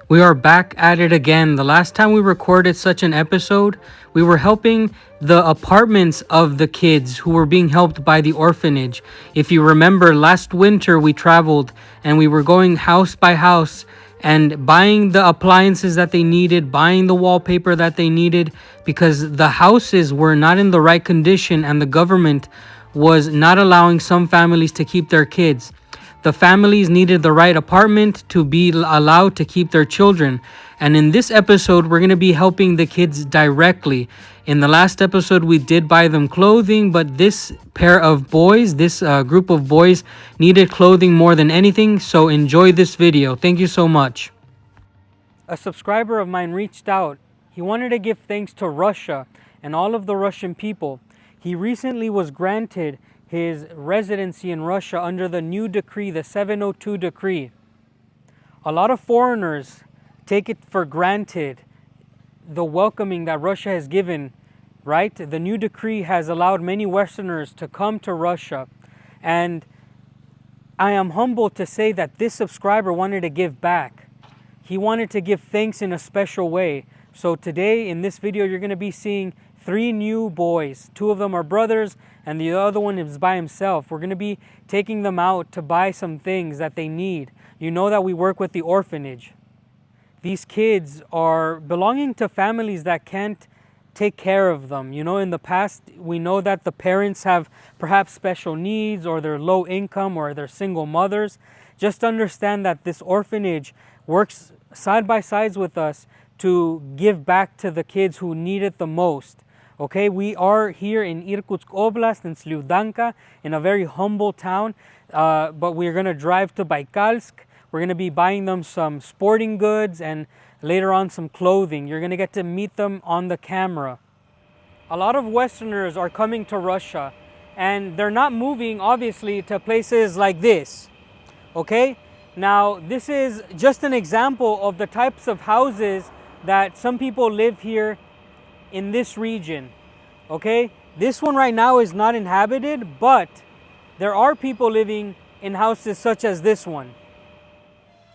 We are back at it again. The last time we recorded such an episode, we were helping the apartments of the kids who were being helped by the orphanage. If you remember, last winter we traveled and we were going house by house and buying the appliances that they needed, buying the wallpaper that they needed, because the houses were not in the right condition and the government was not allowing some families to keep their kids. The families needed the right apartment to be allowed to keep their children. And in this episode, we're going to be helping the kids directly. In the last episode, we did buy them clothing, but this pair of boys, this group of boys, needed clothing more than anything. So enjoy this video. Thank you so much. A subscriber of mine reached out. He wanted to give thanks to Russia and all of the Russian people. He recently was granted his residency in Russia under the new decree, the 702 decree. A lot of foreigners take it for granted, the welcoming that Russia has given, right? The new decree has allowed many Westerners to come to Russia. And I am humbled to say that this subscriber wanted to give back. He wanted to give thanks in a special way. So today in this video, you're going to be seeing 3 new boys. 2 of them are brothers and the other one is by himself. We're going to be taking them out to buy some things that they need. You know that we work with the orphanage. These kids are belonging to families that can't take care of them. You know, in the past, we know that the parents have perhaps special needs or they're low income or they're single mothers. Just understand that this orphanage works side by side with us to give back to the kids who need it the most. Okay, we are here in Irkutsk Oblast, in Slyudanka, in a very humble town, but we're going to drive to Baikalsk. We're going to be buying them some sporting goods and later on some clothing. You're going to get to meet them on the camera. A lot of Westerners are coming to Russia and they're not moving, obviously, to places like this. Okay, now this is just an example of the types of houses that some people live here in this region. Okay, this one right now is not inhabited, but there are people living in houses such as this one.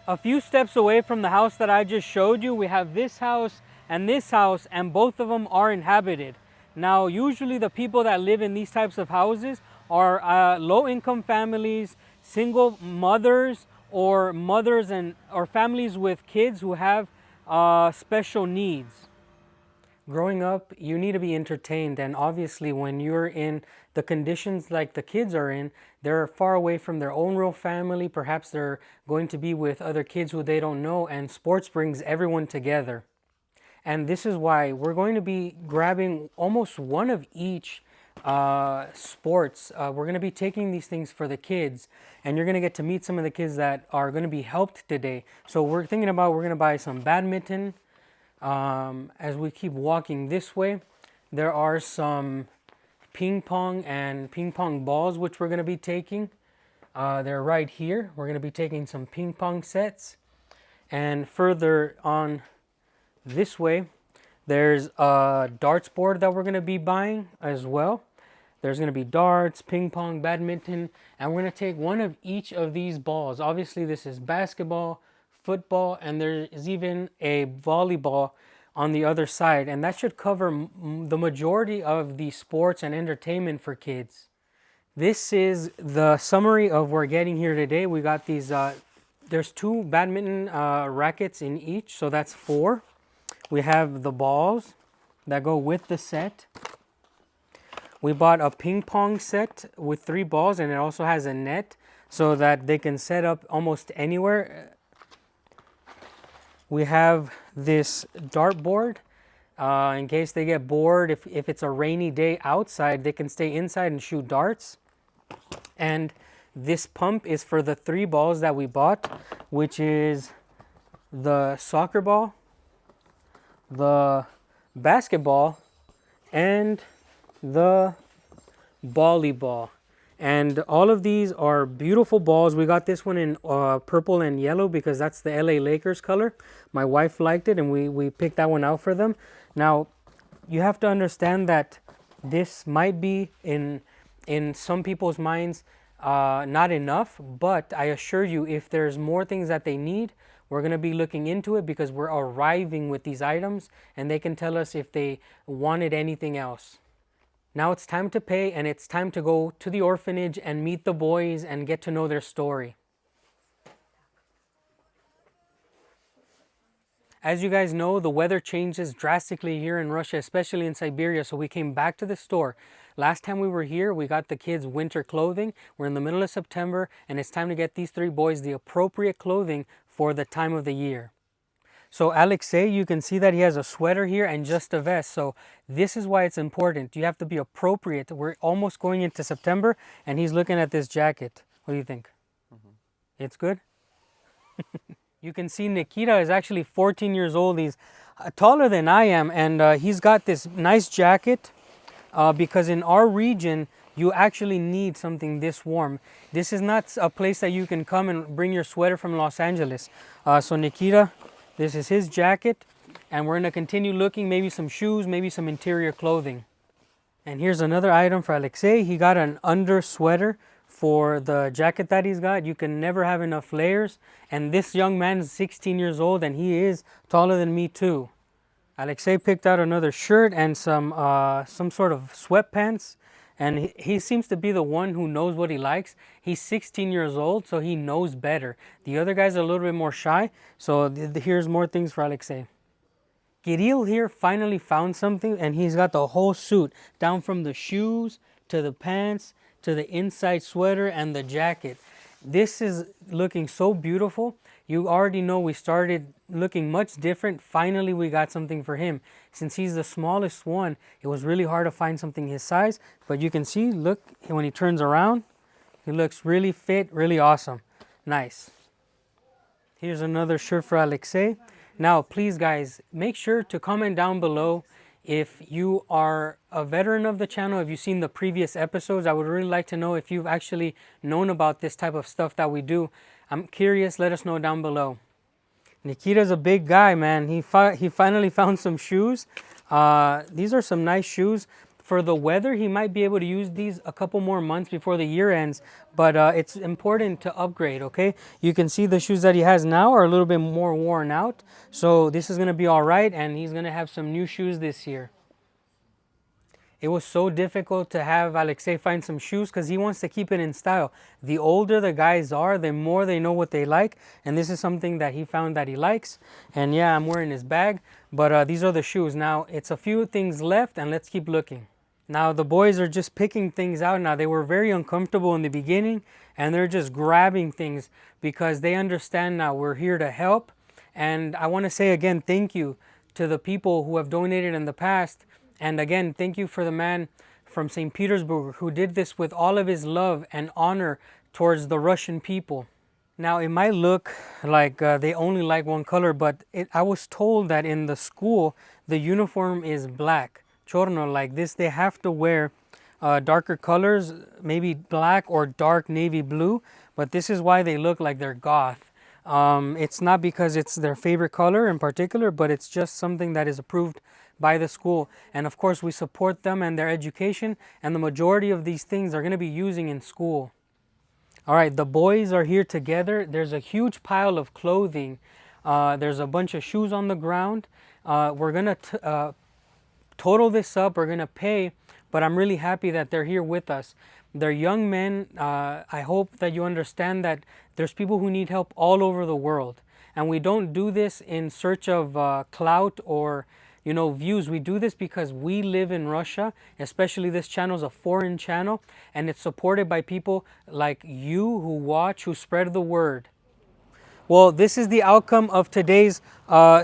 A few steps away from the house that I just showed you, we have this house, and both of them are inhabited. Now, usually the people that live in these types of houses are low-income families, single mothers, or or families with kids who have special needs. Growing up, you need to be entertained, and obviously when you're in the conditions like the kids are in, they're far away from their own real family. Perhaps they're going to be with other kids who they don't know, and sports brings everyone together. And this is why we're going to be grabbing almost one of each sports. We're going to be taking these things for the kids, and you're going to get to meet some of the kids that are going to be helped today. So we're thinking about, we're going to buy some badminton. As we keep walking this way, there are some ping pong and ping pong balls which we're going to be taking. They're right here. We're going to be taking some ping pong sets. And further on this way, there's a darts board that we're going to be buying as well. There's going to be darts, ping pong, badminton, and we're going to take one of each of these balls. Obviously, this is basketball, football, and there is even a volleyball on the other side, and that should cover the majority of the sports and entertainment for kids. This is the summary of what we're getting here today. We got these, there's 2 badminton rackets in each, so that's 4. We have the balls that go with the set. We bought a ping pong set with 3 balls, and it also has a net so that they can set up almost anywhere. We have this dartboard in case they get bored. If it's a rainy day outside, they can stay inside and shoot darts. And this pump is for the 3 balls that we bought, which is the soccer ball, the basketball, and the volleyball. And all of these are beautiful balls. We got this one in purple and yellow because that's the LA Lakers color. My wife liked it and we picked that one out for them. Now, you have to understand that this might be in some people's minds not enough, but I assure you, if there's more things that they need, We're going to be looking into it because we're arriving with these items and they can tell us if they wanted anything else. Now it's time to pay and it's time to go to the orphanage and meet the boys and get to know their story. As you guys know, the weather changes drastically here in Russia, especially in Siberia, so we came back to the store. Last time we were here, we got the kids winter clothing. We're in the middle of September, and it's time to get these three boys the appropriate clothing for the time of the year. So Alexei, you can see that he has a sweater here and just a vest. So this is why it's important. You have to be appropriate. We're almost going into September, and he's looking at this jacket. What do you think? It's good? You can see Nikita is actually 14 years old. He's taller than I am, and he's got this nice jacket because in our region, you actually need something this warm. This is not a place that you can come and bring your sweater from Los Angeles. So Nikita, this is his jacket, and we're going to continue looking, maybe some shoes, maybe some interior clothing. And here's another item for Alexei. He got an under sweater for the jacket that he's got. You can never have enough layers. And this young man is 16 years old and he is taller than me too. Alexei picked out another shirt and some sort of sweatpants. And he seems to be the one who knows what he likes. He's 16 years old, so he knows better. The other guys are a little bit more shy. So here's more things for Alexei. Kirill here finally found something, and he's got the whole suit, down from the shoes to the pants to the inside sweater and the jacket. This is looking so beautiful. You already know we started looking much different. Finally, we got something for him. Since he's the smallest one, it was really hard to find something his size, but you can see, look, when he turns around, he looks really fit, really awesome. Nice. Here's another shirt for Alexei. Now, please guys, make sure to comment down below if you are a veteran of the channel, if you've seen the previous episodes. I would really like to know if you've actually known about this type of stuff that we do. I'm curious, let us know down below. Nikita's a big guy, man. He finally found some shoes. These are some nice shoes. For the weather, he might be able to use these a couple more months before the year ends, but it's important to upgrade, okay? You can see the shoes that he has now are a little bit more worn out, so this is going to be all right, and he's going to have some new shoes this year. It was so difficult to have Alexei find some shoes because he wants to keep it in style. The older the guys are, the more they know what they like, and this is something that he found that he likes. And yeah, I'm wearing his bag, but these are the shoes. Now, it's a few things left, and let's keep looking. Now the boys are just picking things out. Now they were very uncomfortable in the beginning and they're just grabbing things because they understand now we're here to help. And I want to say again, thank you to the people who have donated in the past. And again, thank you for the man from St. Petersburg who did this with all of his love and honor towards the Russian people. Now it might look like they only like one color, but I was told that in the school, the uniform is black. Chorno, like this, they have to wear darker colors, maybe black or dark navy blue, but this is why they look like they're goth. It's not because it's their favorite color in particular, but it's just something that is approved by the school. And of course, we support them and their education, and the majority of these things are going to be using in school. All right, the boys are here together. There's a huge pile of clothing. There's a bunch of shoes on the ground. We're going to total this up, we're gonna pay, but I'm really happy that they're here with us. They're young men. I hope that you understand that there's people who need help all over the world, and we don't do this in search of clout or views. We do this because we live in Russia, especially this channel is a foreign channel, and it's supported by people like you who watch, who spread the word. Well, this is the outcome of today's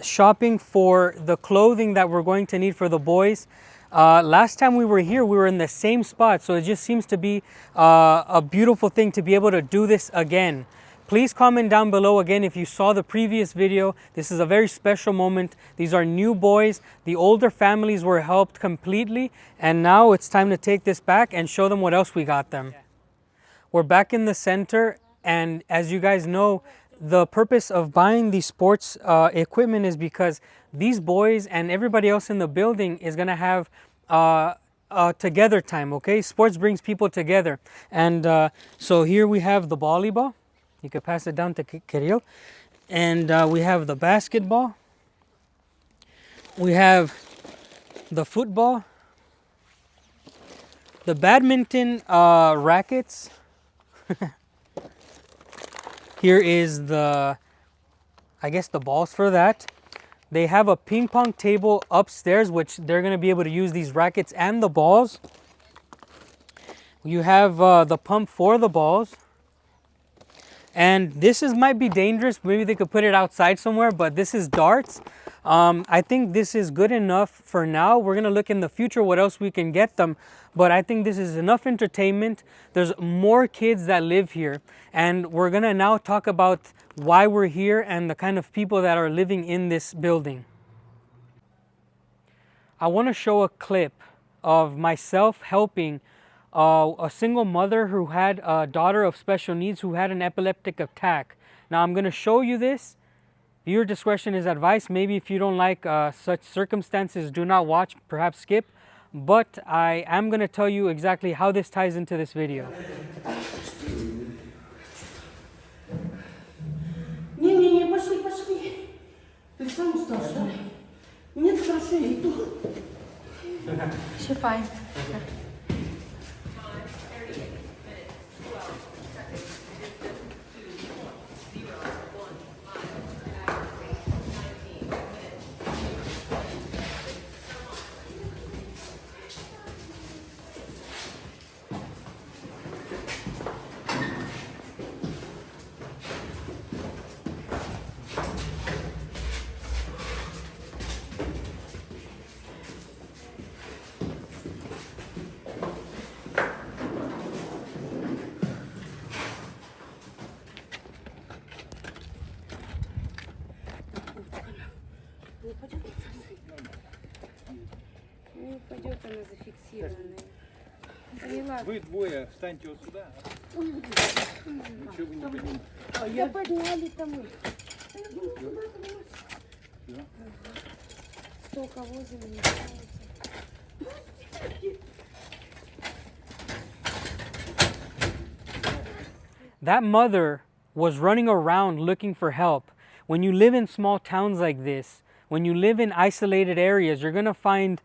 shopping for the clothing that we're going to need for the boys. Last time we were here, we were in the same spot, so it just seems to be a beautiful thing to be able to do this again. Please comment down below again if you saw the previous video. This is a very special moment. These are new boys. The older families were helped completely, and now it's time to take this back and show them what else we got them. We're back in the center, and as you guys know, the purpose of buying these sports equipment is because these boys and everybody else in the building is going to have together time, okay? Sports brings people together. And so here we have the volleyball. You can pass it down to Kirill. And we have the basketball. We have the football. The badminton rackets. Here is the, I guess, the balls for that. They have a ping pong table upstairs, which they're going to be able to use these rackets and the balls. You have the pump for the balls. And this might be dangerous. Maybe they could put it outside somewhere, but this is darts. I think this is good enough for now. We're going to look in the future what else we can get them. But I think this is enough entertainment. There's more kids that live here. And we're going to now talk about why we're here and the kind of people that are living in this building. I want to show a clip of myself helping a single mother who had a daughter of special needs who had an epileptic attack. Now I'm going to show you this. Viewer discretion is advised. Maybe if you don't like such circumstances, do not watch, perhaps skip. But I am going to tell you exactly how this ties into this video. Не, пошли. Ты сам устал, что ли? Нет, хорошо, я иду. She fine. Не упадет она зафиксированная. Поняла. Вы двое встаньте вот сюда. Ничего вы не поднимете. Я подняли-то мы. Столько возим не справится. That mother was running around looking for help. When you live in small towns like this, when you live in isolated areas, you're going to find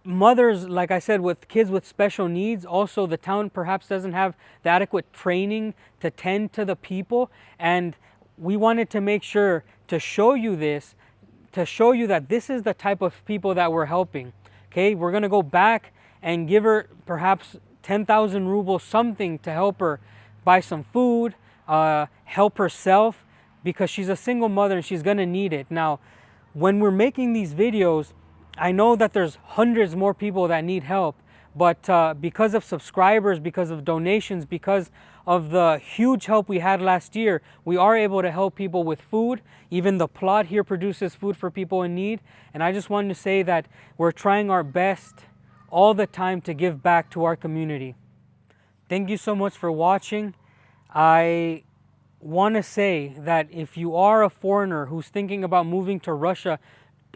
mothers, like I said, with kids with special needs. Also, the town perhaps doesn't have the adequate training to tend to the people. And we wanted to make sure to show you this, to show you that this is the type of people that we're helping. Okay, we're going to go back and give her perhaps 10,000 rubles, something to help her buy some food, help herself, because she's a single mother and she's going to need it. Now, when we're making these videos, I know that there's hundreds more people that need help, but because of subscribers, because of donations, because of the huge help we had last year, we are able to help people with food. Even the plot here produces food for people in need. And I just wanted to say that we're trying our best all the time to give back to our community. Thank you so much for watching. I want to say that if you are a foreigner who's thinking about moving to Russia,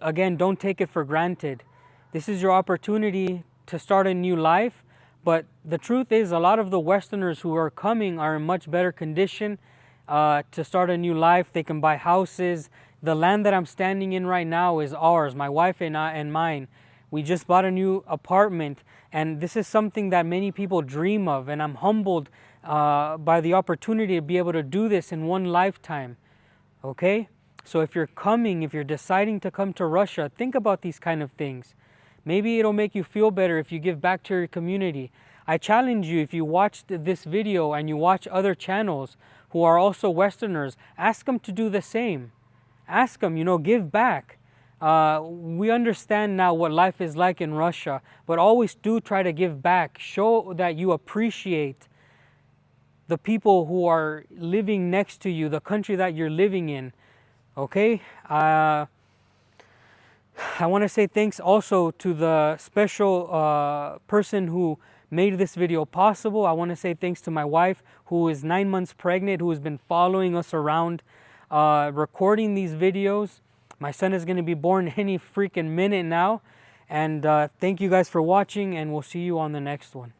again, don't take it for granted. This is your opportunity to start a new life. But the truth is, a lot of the Westerners who are coming are in much better condition to start a new life. They can buy houses. The land that I'm standing in right now is ours, my wife and mine. We just bought a new apartment, and this is something that many people dream of, and I'm humbled by the opportunity to be able to do this in one lifetime. Okay? So if you're coming, if you're deciding to come to Russia, think about these kind of things. Maybe it'll make you feel better if you give back to your community. I challenge you, if you watched this video and you watch other channels who are also Westerners, ask them to do the same. Ask them, give back. We understand now what life is like in Russia, but always do try to give back. Show that you appreciate the people who are living next to you, the country that you're living in. Okay? I want to say thanks also to the special person who made this video possible. I want to say thanks to my wife, who is 9 months pregnant, who has been following us around, recording these videos. My son is going to be born any freaking minute now. And thank you guys for watching, and we'll see you on the next one.